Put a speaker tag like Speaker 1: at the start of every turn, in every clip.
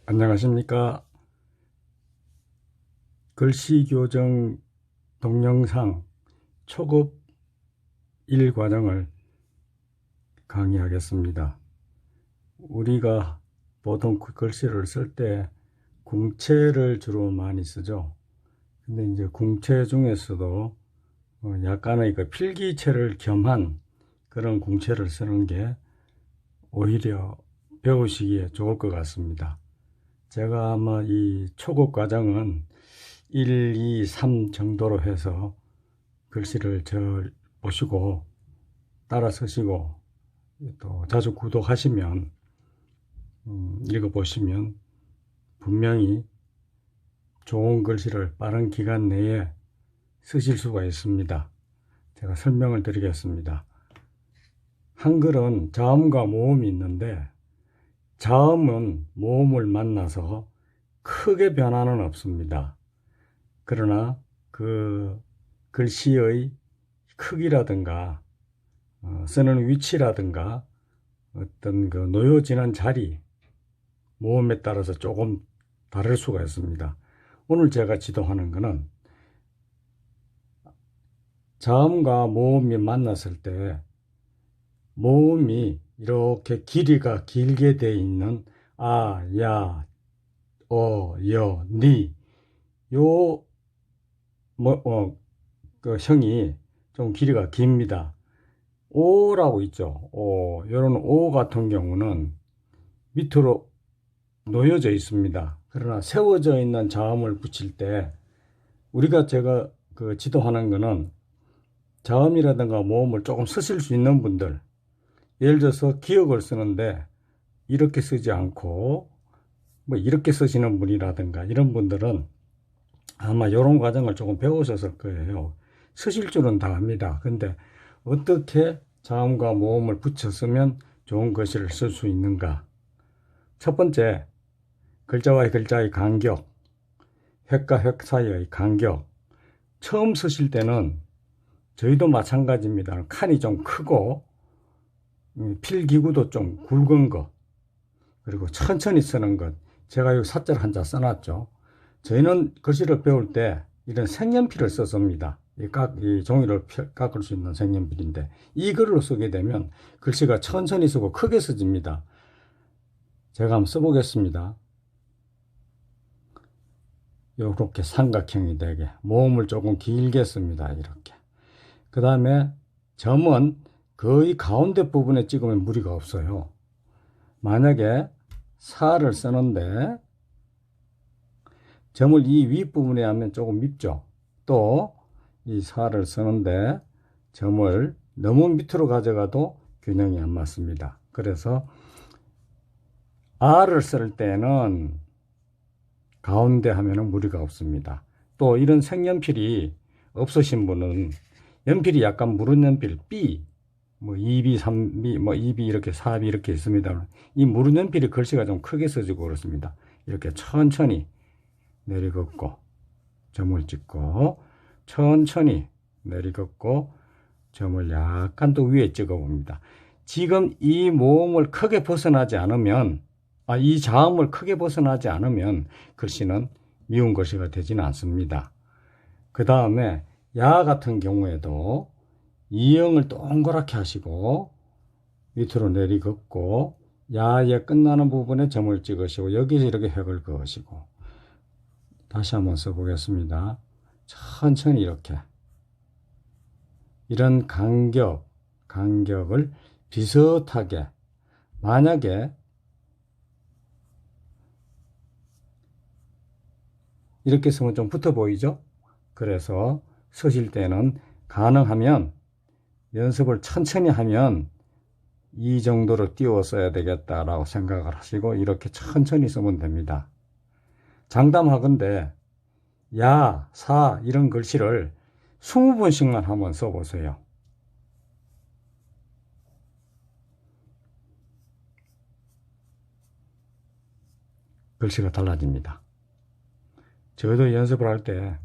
Speaker 1: 안녕하십니까. 글씨교정 동영상 초급 1과정을 강의하겠습니다. 우리가 보통 글씨를 쓸 때 궁체를 주로 많이 쓰죠. 근데 이제 궁체 중에서도 약간의 그 필기체를 겸한 그런 궁체를 쓰는 게 오히려 배우시기에 좋을 것 같습니다. 제가 아마 이 초급 과정은 1, 2, 3 정도로 해서 글씨를 보시고 따라 쓰시고 또 자주 구독하시면 읽어보시면 분명히 좋은 글씨를 빠른 기간 내에 쓰실 수가 있습니다. 제가 설명을 드리겠습니다. 한글은 자음과 모음이 있는데 자음은 모음을 만나서 크게 변화는 없습니다. 그러나 그 글씨의 크기라든가 쓰는 위치라든가 어떤 그 놓여지는 자리, 모음에 따라서 조금 다를 수가 있습니다. 오늘 제가 지도하는 것은 자음과 모음이 만났을 때 모음이 이렇게 길이가 길게 되어 있는 아, 야, 여, 니 요 그 형이 좀 길이가 깁니다. 오라고 있죠. 요런 오 같은 경우는 밑으로 놓여져 있습니다. 그러나 세워져 있는 자음을 붙일 때 제가 그 지도하는 거는 자음이라든가 모음을 조금 쓰실 수 있는 분들, 예를 들어서 기역을 쓰는데 이렇게 쓰지 않고 뭐 이렇게 쓰시는 분이라든가 이런 분들은 아마 이런 과정을 조금 배우셨을 거예요. 쓰실 줄은 다 압니다. 근데 어떻게 자음과 모음을 붙여 쓰면 좋은 글씨를 쓸 수 있는가? 첫 번째, 글자와 글자의 간격, 획과 획 사이의 간격. 처음 쓰실 때는 저희도 마찬가지입니다. 칸이 좀 크고 필기구도 좀 굵은 것, 그리고 천천히 쓰는 것. 제가 여기 사자를 한자 써놨죠. 저희는 글씨를 배울 때 이런 색연필을 썼습니다. 이 종이를 깎을 수 있는 색연필인데 이걸로 쓰게 되면 글씨가 천천히 쓰고 크게 써집니다. 제가 한번 써보겠습니다. 이렇게 삼각형이 되게 모음을 조금 길게 씁니다. 이렇게. 그 다음에 점은 거의 가운데 부분에 찍으면 무리가 없어요. 만약에 사를 쓰는데 점을 이 윗부분에 하면 조금 밉죠. 또 이 사를 쓰는데 점을 너무 밑으로 가져가도 균형이 안 맞습니다. 그래서 R을 쓸 때는 가운데 하면은 무리가 없습니다. 또 이런 색연필이 없으신 분은 연필이 약간 무른 연필 B, 뭐 2B, 3B, 뭐 2B 이렇게 4B 이렇게 있습니다. 이 무른 연필이 글씨가 좀 크게 써지고 그렇습니다. 이렇게 천천히 내리긋고 점을 찍고 천천히 내리긋고 점을 약간 더 위에 찍어 봅니다. 지금 이 모음을 크게 벗어나지 않으면 이 자음을 크게 벗어나지 않으면 글씨는 미운 글씨가 되지는 않습니다. 그 다음에 야 같은 경우에도 이형을 동그랗게 하시고 밑으로 내리긋고 야에 끝나는 부분에 점을 찍으시고 여기서 이렇게 획을 그으시고 다시 한번 써보겠습니다. 천천히 이렇게 이런 간격을 비슷하게 만약에 이렇게 쓰면 좀 붙어 보이죠? 그래서 쓰실 때는 가능하면 연습을 천천히 하면 이 정도로 띄워 써야 되겠다라고 생각을 하시고 이렇게 천천히 쓰면 됩니다. 장담하건대 야, 사 이런 글씨를 20번씩만 한번 써보세요. 글씨가 달라집니다. 저도 연습을 할 때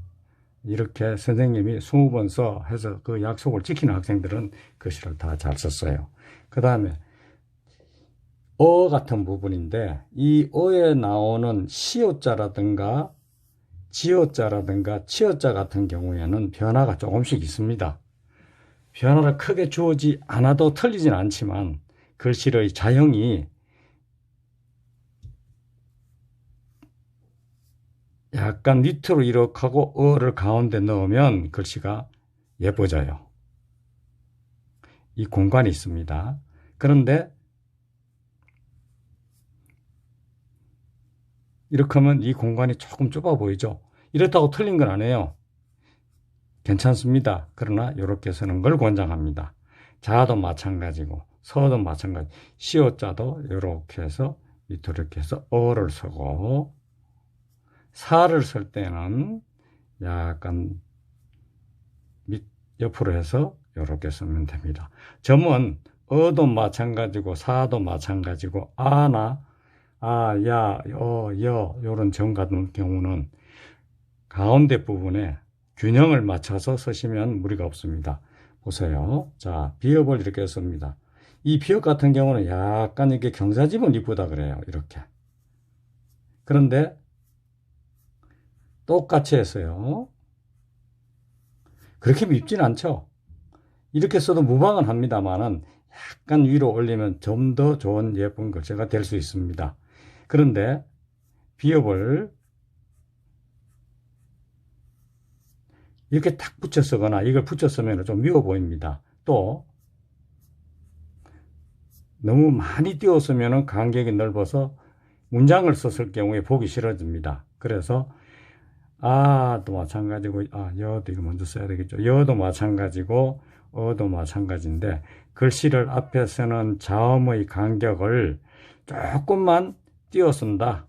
Speaker 1: 이렇게 선생님이 20번 써 해서 그 약속을 지키는 학생들은 글씨를 다 잘 썼어요. 그 다음에 같은 부분인데 이 어에 나오는 시옷자라든가 지옷자라든가 치옷자 같은 경우에는 변화가 조금씩 있습니다. 변화를 크게 주어지 않아도 틀리진 않지만 글씨의 자형이 약간 밑으로 이렇게 하고 어를 가운데 넣으면 글씨가 예뻐져요. 이 공간이 있습니다. 그런데 이렇게 하면 이 공간이 조금 좁아 보이죠. 이렇다고 틀린 건 아니에요. 괜찮습니다. 그러나 이렇게 쓰는 걸 권장합니다. 자도 마찬가지고 서도 마찬가지. 시옷자도 이렇게 해서 밑으로 이렇게 해서 어를 쓰고 사를 쓸 때는 약간 밑 옆으로 해서 이렇게 쓰면 됩니다. 점은 어도 마찬가지고 사도 마찬가지고 아나 아, 야, 여 이런 점 같은 경우는 가운데 부분에 균형을 맞춰서 쓰시면 무리가 없습니다. 보세요. 자, 비읍을 이렇게 씁니다. 이 비읍 같은 경우는 약간 이렇게 경사지면 이쁘다 그래요. 이렇게. 그런데 똑같이 했어요. 그렇게 밉진 않죠. 이렇게 써도 무방은 합니다만은 약간 위로 올리면 좀 더 좋은 예쁜 글씨가 될 수 있습니다. 그런데 비읍을 이렇게 탁 붙여 쓰거나 이걸 붙여 쓰면 좀 미워 보입니다. 또 너무 많이 띄웠으면 간격이 넓어서 문장을 썼을 경우에 보기 싫어집니다. 그래서 아도 마찬가지고 여도 이거 먼저 써야 되겠죠. 여도 마찬가지고 어도 마찬가지인데 글씨를 앞에 쓰는 자음의 간격을 조금만 띄워 쓴다.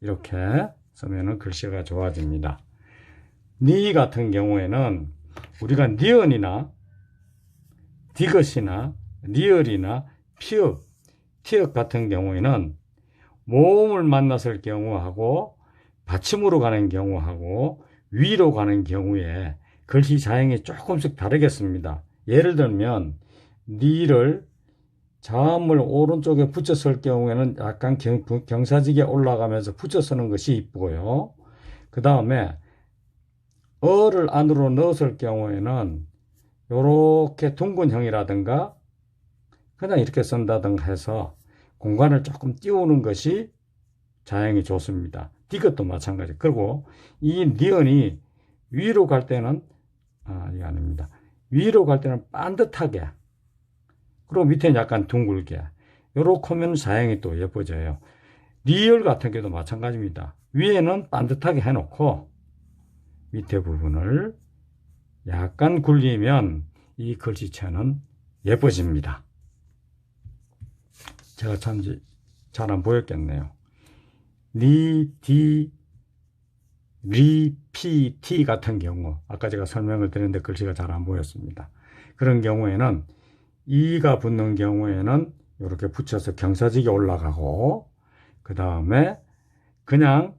Speaker 1: 이렇게 쓰면 글씨가 좋아집니다. 니 같은 경우에는 우리가 니은이나 디귿이나 리을이나 피읍, 티읕 같은 경우에는 모음을 만났을 경우하고 받침으로 가는 경우하고 위로 가는 경우에 글씨 자형이 조금씩 다르겠습니다. 예를 들면 니를 자음을 오른쪽에 붙여 쓸 경우에는 약간 경사지게 올라가면서 붙여 쓰는 것이 이쁘고요. 그 다음에 어를 안으로 넣었을 경우에는 이렇게 둥근형이라든가 그냥 이렇게 쓴다든가 해서 공간을 조금 띄우는 것이 자형이 좋습니다. 디귿도 마찬가지. 그리고 이 니은이 위로 갈 때는 이게 아닙니다. 위로 갈 때는 반듯하게 그리고 밑에는 약간 둥글게 요렇게 하면 자형이 또 예뻐져요. 리을 같은 경우도 마찬가지입니다. 위에는 반듯하게 해놓고 밑에 부분을 약간 굴리면 이 글씨체는 예뻐집니다. 제가 참 잘 안 보였겠네요. 리, 디, 리, 피, 티 같은 경우 아까 제가 설명을 드렸는데 글씨가 잘 안 보였습니다. 그런 경우에는 이가 붙는 경우에는 이렇게 붙여서 경사지게 올라가고 그 다음에 그냥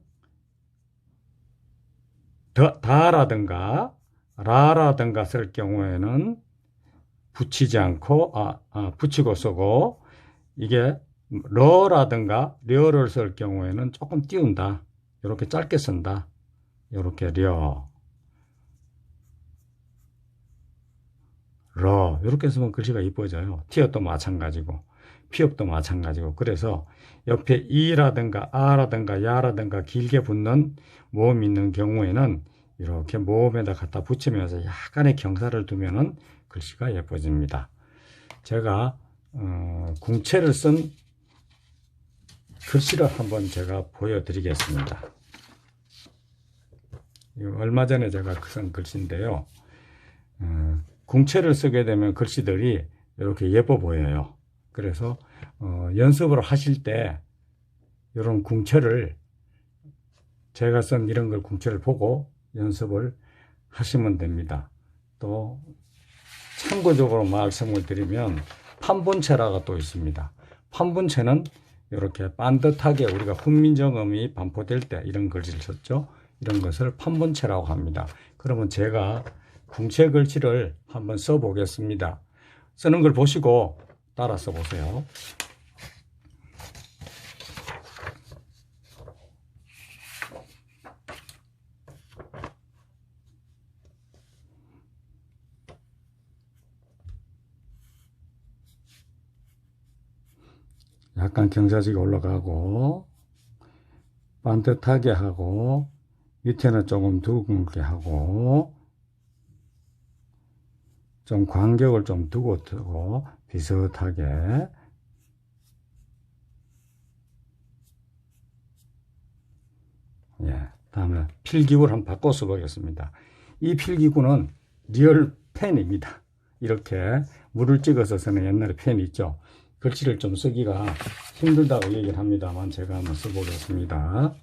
Speaker 1: 다라든가 라라든가 쓸 경우에는 붙이지 않고 붙이고 쓰고 이게 러라든가 려를 쓸 경우에는 조금 띄운다. 이렇게 짧게 쓴다. 이렇게 려 이렇게 쓰면 글씨가 이뻐져요. 티읕도 마찬가지고 피읕도 마찬가지고 그래서 옆에 이라든가 아라든가 야라든가 길게 붙는 모음이 있는 경우에는 이렇게 모음에다 갖다 붙이면서 약간의 경사를 두면은 글씨가 예뻐집니다. 제가 궁체를 쓴 글씨를 한번 제가 보여드리겠습니다. 얼마 전에 제가 쓴 글씨인데요. 궁체를 쓰게 되면 글씨들이 이렇게 예뻐 보여요. 그래서 연습을 하실 때 이런 궁체를 제가 쓴 이런 걸 궁체를 보고 연습을 하시면 됩니다. 또 참고적으로 말씀을 드리면 판본체라가 또 있습니다. 판본체는 이렇게 반듯하게 우리가 훈민정음이 반포될 때 이런 글씨를 썼죠. 이런 것을 판본체라고 합니다. 그러면 제가 궁체 글씨를 한번 써보겠습니다. 쓰는 걸 보시고 따라 써보세요. 약간 경사지게 올라가고 반듯하게 하고 밑에는 조금 둥글게 하고 좀 간격을 좀 두고 비슷하게 예, 다음에 필기구를 한번 바꿔 써보겠습니다. 이 필기구는 리얼 펜입니다. 이렇게 물을 찍어서 쓰는 옛날에 펜 있죠. 글씨를 좀 쓰기가 힘들다고 얘기를 합니다만 제가 한번 써보겠습니다.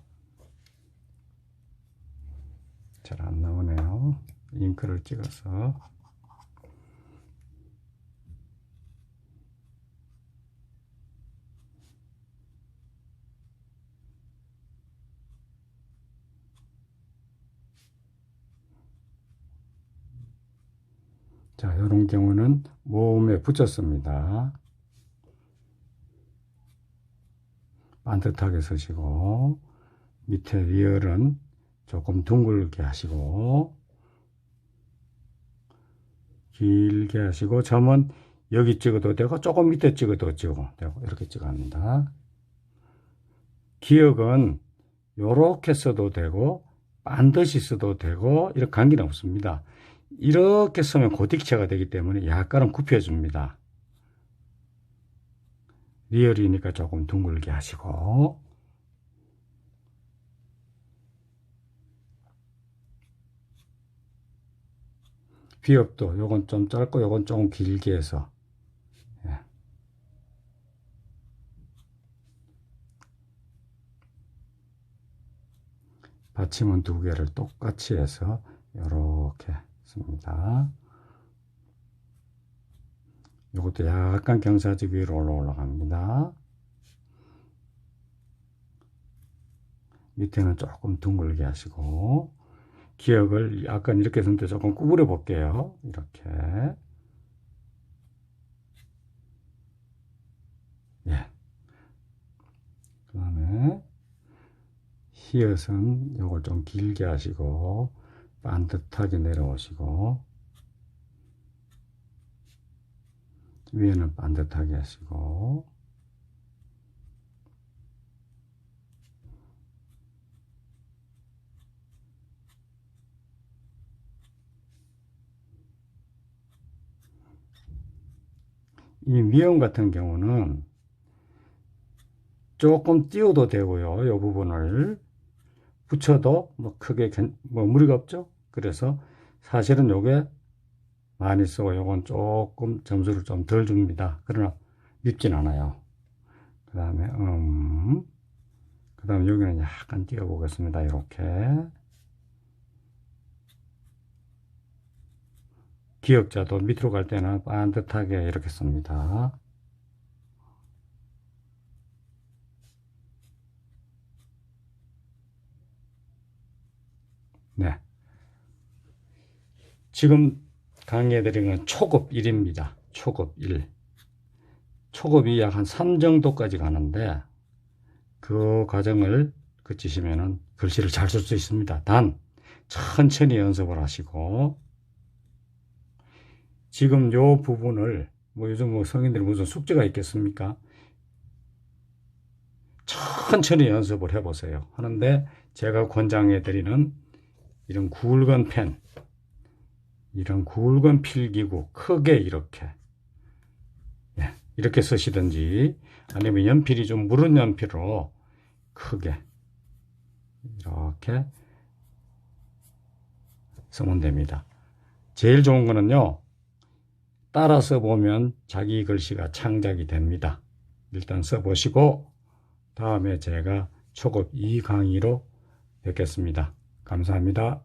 Speaker 1: 잘 안 나오네요. 잉크를 찍어서 자, 이런 경우는 모음에 붙였습니다. 반듯하게 쓰시고 밑에 리얼은 조금 둥글게 하시고 길게 하시고 점은 여기 찍어도 되고 조금 밑에 찍어도 되고 이렇게 찍어합니다. 기역은 이렇게 써도 되고 반드시 써도 되고 이렇게 관계는 없습니다. 이렇게 쓰면 고딕체가 되기 때문에 약간은 굽혀줍니다. 리얼이니까 조금 둥글게 하시고 비읍도 요건 좀 짧고 요건 조금 길게 해서 예. 받침은 두 개를 똑같이 해서 이렇게 씁니다. 이것도 약간 경사지 위로 올라갑니다. 밑에는 조금 둥글게 하시고 기역을 약간 이렇게 했는데 조금 구부려 볼게요. 이렇게 예. 그 다음에 히읗은 요걸 좀 길게 하시고 반듯하게 내려오시고 위에는 반듯하게 하시고 이 미음 같은 경우는 조금 띄워도 되고요. 이 부분을 붙여도 뭐 크게 뭐 무리가 없죠. 그래서 사실은 요게 많이 쓰고 요건 조금 점수를 좀 덜 줍니다. 그러나 밉진 않아요. 그 다음에 그 다음에 여기는 약간 띄워 보겠습니다. 이렇게 기역자도 밑으로 갈 때는 반듯하게 이렇게 씁니다. 네. 지금 강의해드리는 건 초급 1입니다. 초급 1. 초급이 약 한 3 정도까지 가는데 그 과정을 거치시면은 글씨를 잘 쓸 수 있습니다. 단 천천히 연습을 하시고 지금 요 부분을 뭐 요즘 뭐 성인들이 무슨 숙제가 있겠습니까? 천천히 연습을 해보세요. 하는데 제가 권장해드리는 이런 굵은 펜, 이런 굵은 필기구 크게 이렇게 이렇게 쓰시든지 아니면 연필이 좀 무른 연필로 크게 이렇게 쓰면 됩니다. 제일 좋은 거는요, 따라 써보면 자기 글씨가 창작이 됩니다. 일단 써보시고 다음에 제가 초급 2 강의로 뵙겠습니다. 감사합니다.